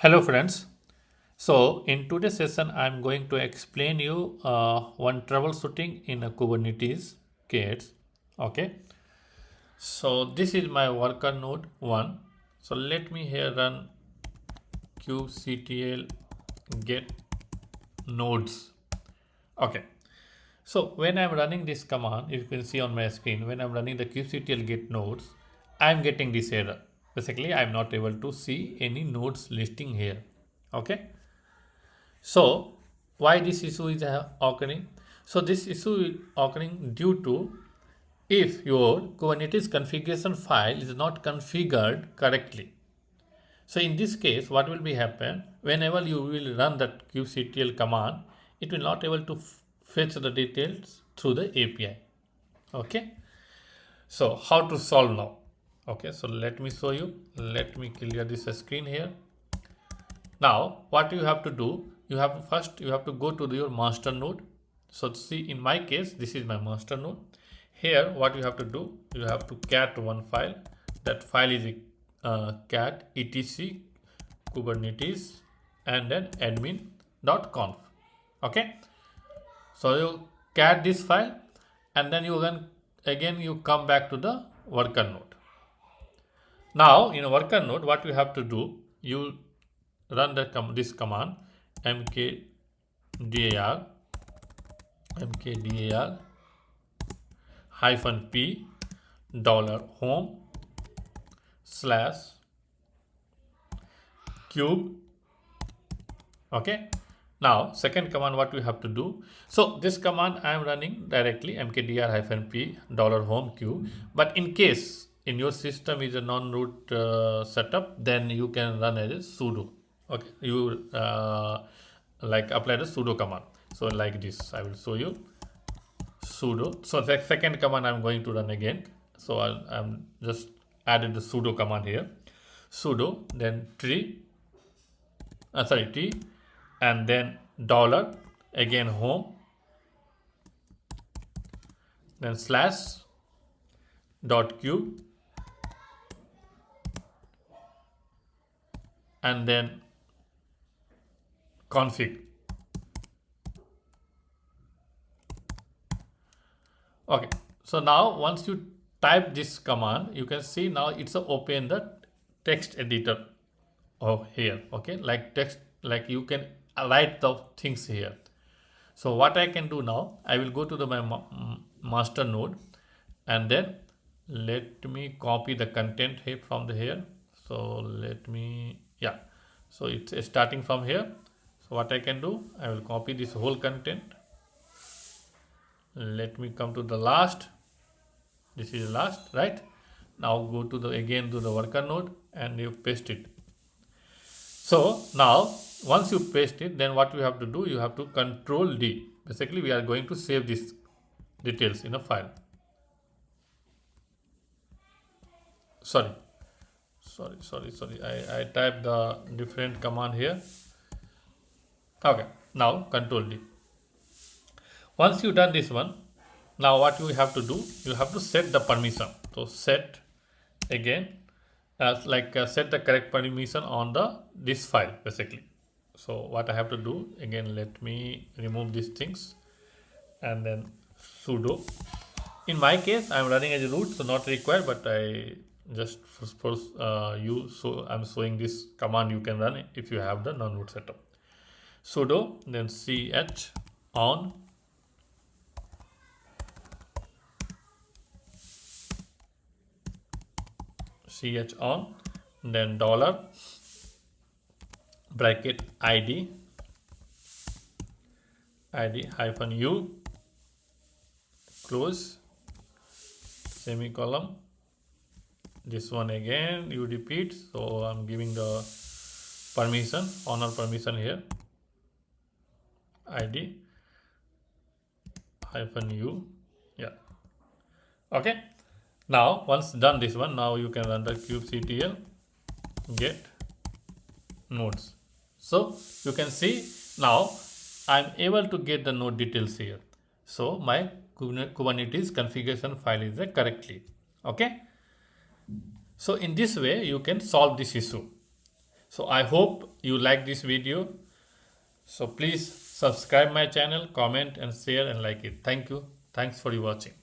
Hello friends. So in today's session, I'm going to explain you one troubleshooting in a Kubernetes case. Okay. So this is my worker node 1. So let me here run kubectl get nodes. Okay. So when I'm running this command, you can see on my screen, when I'm running the kubectl get nodes, I'm getting this error. Basically, I'm not able to see any nodes listing here. Okay. So why this issue is occurring? So this issue is occurring due to if your Kubernetes configuration file is not configured correctly. So in this case, what will be happen whenever you will run that kubectl command, it will not able to fetch the details through the API. Okay. So how to solve now? Okay. So let me show you. Let me clear this screen here. Now, what you have to do, you have to go to your master node. So see, in my case, this is my master node. Here, what you have to do, you have to cat one file. That file is cat etc kubernetes and then admin.conf. Okay. So you cat this file and then you again you come back to the worker node. Now in a worker node, what you have to do, you run this command mkdir hyphen p $home / cube. Okay. Now second command, what we have to do, so this command I am running directly mkdir hyphen p $home cube, but in case in your system is a non-root setup, then you can run as a sudo. Okay, you like apply the sudo command. So like this, I will show you sudo. So the second command I'm going to run again. So I'm just added the sudo command here. Sudo, then t and then dollar, again home, then /cube and then config. Okay, so now once you type this command, you can see now it's open the text editor here. Okay, like text, like you can write the things here. So what I can do now, I will go to my master node and then let me copy the content here from here. So let me, yeah, so it's starting from here. So what I can do, I will copy this whole content. Let me come to the last. This is last, right? Now go to the again to the worker node and you paste it. So now once you paste it, then what you have to do, you have to control D. Basically, we are going to save these details in a file. Sorry. I typed the different command here. Okay, now control D. Once you done this one, now what you have to do, you have to set the permission. So set again set the correct permission on this file basically. So what I have to do, again let me remove these things and then sudo. In my case, I'm running as a root, so not required, but I just for you, so I'm showing this command you can run if you have the non-root setup. Sudo, then ch on then dollar bracket id hyphen u close semicolon. This one again you repeat, so I'm giving the permission, honor permission here, id hyphen u. Yeah. Okay. Now once done this one, now you can run the kubectl get nodes. So you can see now I'm able to get the node details here. So my Kubernetes configuration file is there correctly. Okay. So in this way you can solve this issue. So I hope you like this video. So please subscribe my channel, comment and share and like it. Thank you. Thanks for watching.